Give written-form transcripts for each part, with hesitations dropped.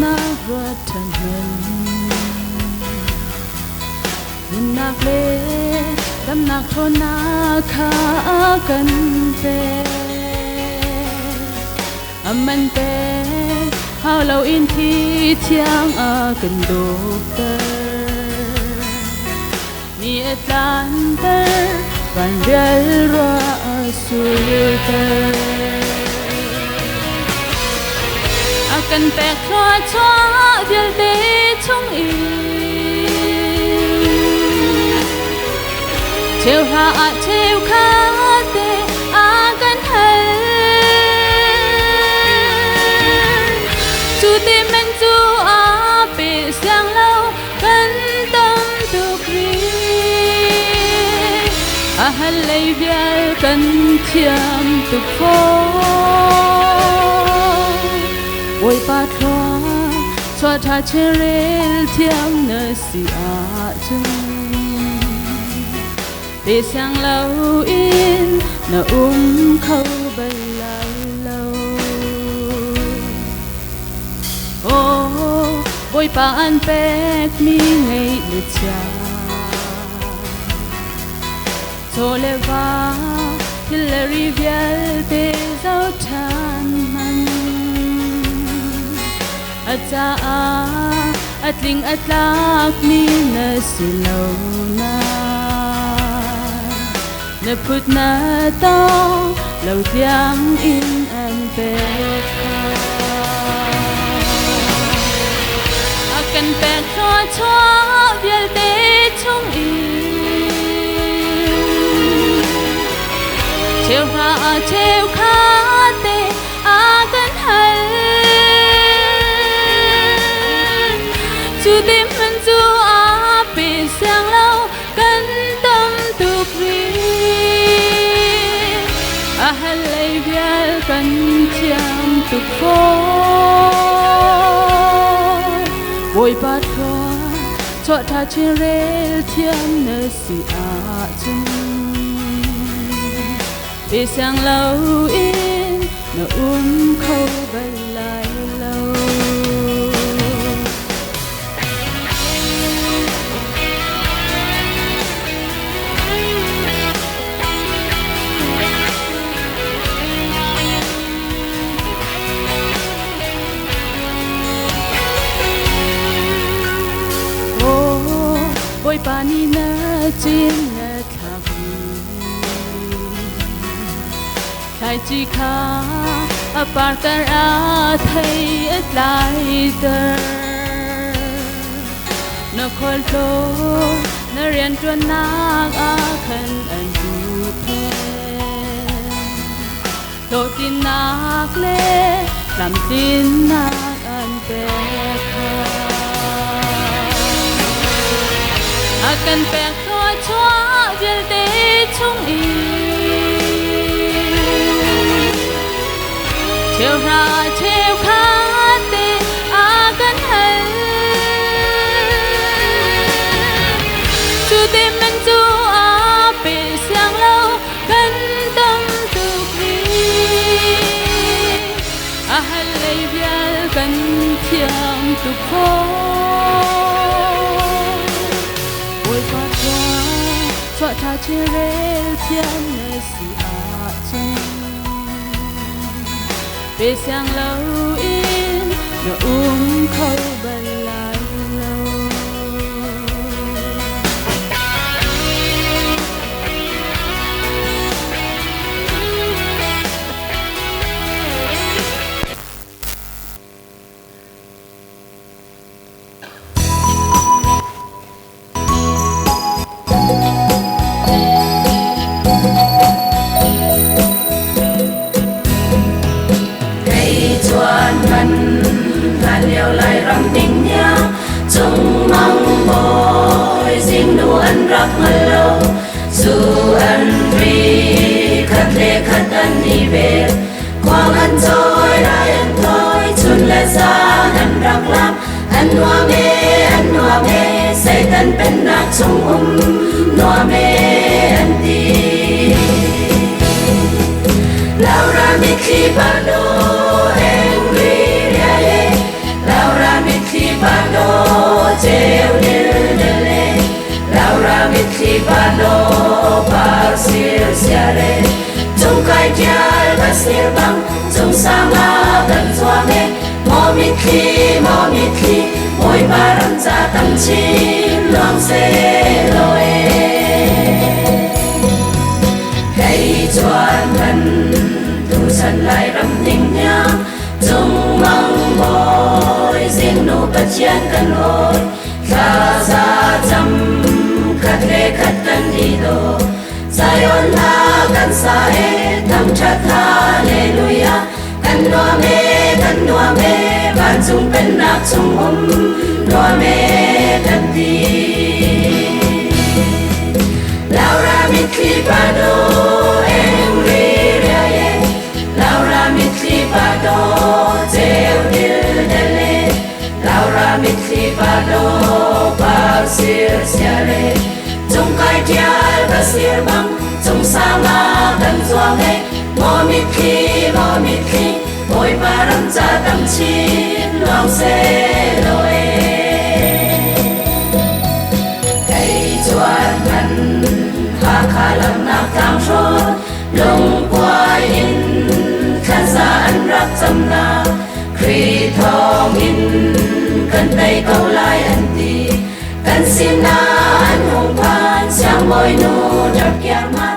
na ratan men nak le dam nak thona kha kan pe amman pe how lâu in thi thiang a kan do ter ni atlanter van rel ra sulter akan pek thua chua dial de chung i cheu ha a cheu kha te akan hal chu te men chu a pe sang lâu kan tâm tu kri a hal lei vial kan thiam tu pho ôi ba thoa cho tha cherel thiang na si a chung để sang lâu in na khâu bay lại lâu ô ôi ba an pek mi ngày le cha cho le va Hillary vial te zau than man acha atling atlak mi na silaw na put na to lâu tiếng in an pek akan pek cho vial te chung i cheu ha cheu kha te akan hal chu tim man chu a pe sang lâu kan tâm tu kri a hal lei vial kan thiam tu pho voi pa thoa cho tha cherel thiam na si a chung pe sang lâu in na khâu bay lại lâu ôi pani na chin na thavi khai chi kha apar tar a thei at lai ter na khol to na rian tuan nak a khan an du the to tin nak le lam tin nak an pe akan pek thua chua vial te chung i cheu ra cheu kha te akan hal chu te men chu a pe sang lâu kan tâm tu kri a hal lei vial kan thiam tu pho cho tha cherel thiam na si a chung pe sang lâu in na khâu bay lại lâu lâu dù anh vì khát lệ khát anh đi về quang anh thôi đại anh thôi chun lệ xa anhรักlắm anh hoa mê say tan bên nát trong hoa mê anh đi lao ra mi khi ba đô em vì lao ra pado pasir siare chung kai dial pasir bang chung sama kan suame mo mi khi oi baram cha tam chin long se loe kai chuan kan tu san lai ram ning nya chung mang boy zing no pa chian kan oi kha za cham khat re khat kan di do Zion la kan sa e tam chat hallelujah kan noa me ban chung pen nak chung noa me kan ti Laura mit khi pado em ri ria ye Laura mit khi pado teu dil dele Laura mit khi pado pasir siare chung kai dial pasir bang chung sama kan zuang he mo mit khi oi baram cha tam chin long se loe kai chuan kan kha lam nak tang ro long kwai in khan sa an rak cham na kri thong in kan dai kau lai an ti kan sim na an hong phan siang moi nu dak kyang ma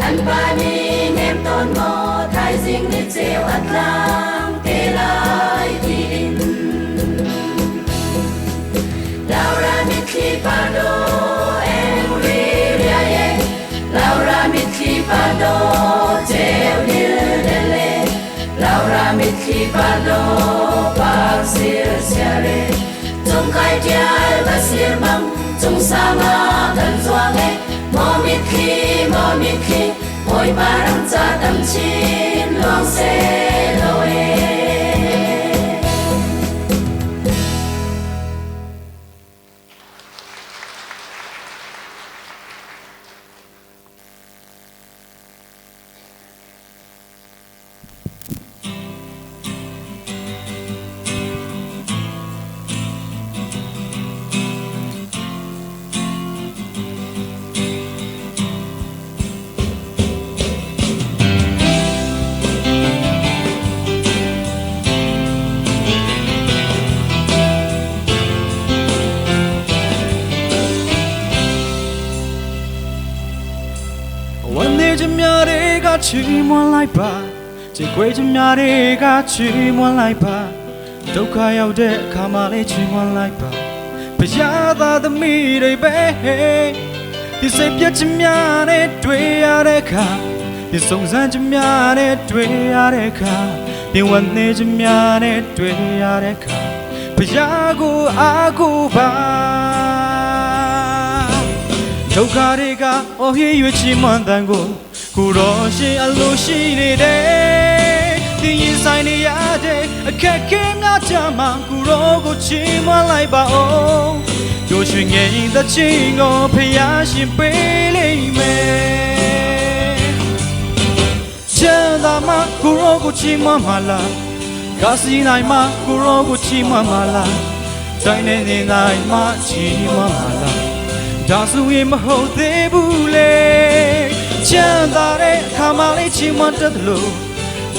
an pa ni nem ton mo thai jing ni cheu at lang te lai tin Laura mit khi pado em ri ria ye Laura mit khi pado cheu dil dele Laura mit khi pado pasir siare chung kai dial pasir bang chung sama kan zuang e mo mit khi oi baram cha tam chin long se loeချီးမွမ်းလိုက်ပါကြေကွေးချင်များတွေကချီးမွမ်းလိုက်ပါဒုက္ခရောက်တဲ့အခါမှလည်းချီးမွမ်းလိုက်ပါဘုရားသားသမီးတွေပဲဒီစိတ်ပြည့်ချင်များနဲ့တွေ့ရတဲ့အခါဒီစုံစမ်းချင်များနဲ့တွေ့ရတဲ့အခါဒီဝန်နေချင်များနဲ့တွေ့ရတဲ့အခါဘုရားကိုအားကိုးပါဒုက္ခတွေကအိုဟစ်ရွှေချီးမွမ်းတဲ့ကိုကိုရောရှင်အလိုရှိနေတဲ့ဒီရင်ဆိုင်နေရတဲ့အခက်ခဲငါကြမှာကိုရောကိုချီးမွမ်းလိုက်ပါဦးရိုးရွှင်ငယ်တဲ့ချင်းကိုဖျားရှင်ပေးလိမ့်မယ်ချမ်းသာမှာကိုရောကိုချီးမွမ်းမှာလားကာစီနိုင်မှာကိုရောကိုချီးမွမ်းမှာလားတိုင်းနေနေနိုင်မှာချီးမွမ်းမှာလားဒါဆိုရင်မဟုတ်သေးဘူးလေချမ်းသာတဲ့အခါမှလေးချီးမွမ်းတတ်တယ်လို့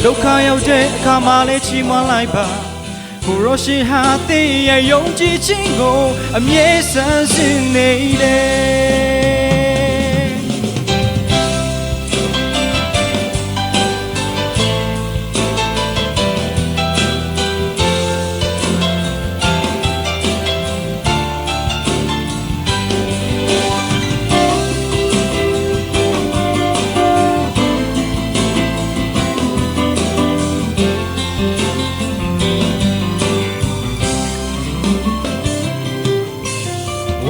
ဒုက္ခရောက်တဲ့အခါမှလေးချီးမွမ်းလိုက်ပါကိုရောရှင်ဟာသင်ရဲ့ယုံကြည်ခြင်းကိုအမြဲဆန်းစစ်နေတယ်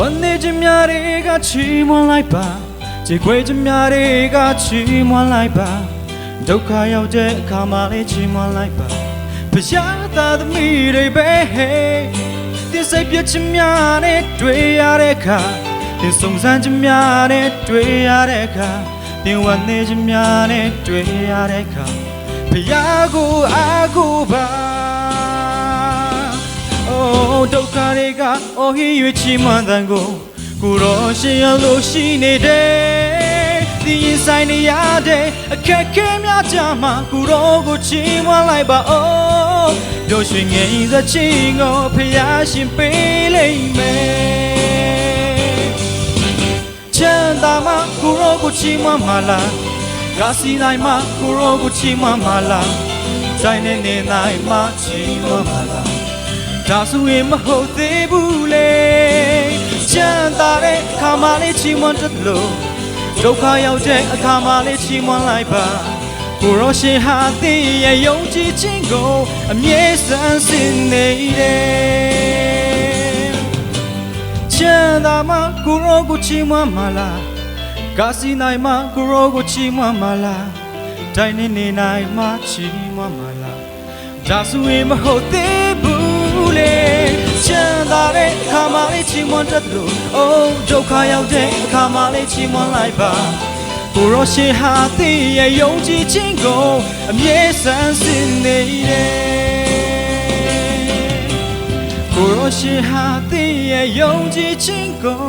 ဝန်နေချင်များတွေကချီးမွမ်းလိုက်ပါကြေကွေးချင်များတွေကချီးမွမ်းလိုက်ပါဒုက္ခရောက်တဲ့အခါမှလည်းချီးမွမ်းလိုက်ပါဘုရားသားသမီးတွေပဲဒီစိတ်ပြည့်ချင်များနဲ့တွေ့ရတဲ့အခါဒီစုံစမ်းချင်များနဲ့တွေ့ရတဲ့အခါဒီဝန်နေချင်များနဲ့တွေ့ရတဲ့အခါဘုရားကိုအားကိုးပါဒုက္ခတွေကအိုဟစ်ရွှေချီးမွမ်းတဲ့ကိုရောရှင်ရလို့ရှိနေတယ် ဒီရင်ဆိုင်နေရတဲ့အခက်အခဲများကြမှာကိုရောကိုချီးမွမ်းလိုက်ပါဦးပျော်ရွှင်ငြိမ်သက်ခြင်းကိုဖျားရှင်ပေးလိမ့်မယ်ချမ်းသာမှာကိုရောကိုချီးမွမ်းမှာလားကာစီနိုင်မှာကိုရောကိုချီးမွမ်းမှာလားဆိုင်နေနေနိုင်မှာချီးမွမ်းမှာလားဒါဆိုရင်မဟုတ်သေးဘူးလေချမ်းသာတဲ့အခါမှလေးချီးမွမ်းတတ်လို့ဒုက္ခရောက်တဲ့အခါမှလေးချီးမွမ်းလိုက်ပါကိုရောရှင်ဟာသင်ရဲ့ယုံကြည်ခြင်းကိုအမြဲစမ်းစစ်နေတယ်ချမ်းသာမှကိုရောကိုချီးမွမ်းမှာလားကာစီနိုင်မှကိုရောကိုချီးမွမ်းမှာလားတိုင်းနေနေနိုင်မှချီးမွမ်းမှာလားဒါဆိုရင်မဟုတ်သေးဘူးလေချမ်းသာတဲ့အခါမှလေးချီးမွမ်းတတ်လို့အိုးဒုက္ခရောက်တဲ့အခါမှလေးချီးမွမ်းလိုက်ပါကိုရောရှင်ဟာသင်ရဲ့ယုံကြည်ခြင်းကိုအမြဲစမ်းစစ်နေတယ်ကိုရောရှင်ဟာသင်ရဲ့ယုံကြည်ခြင်းကို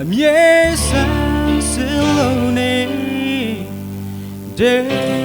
အမြဲစမ်းစစ်လို့နေတယ်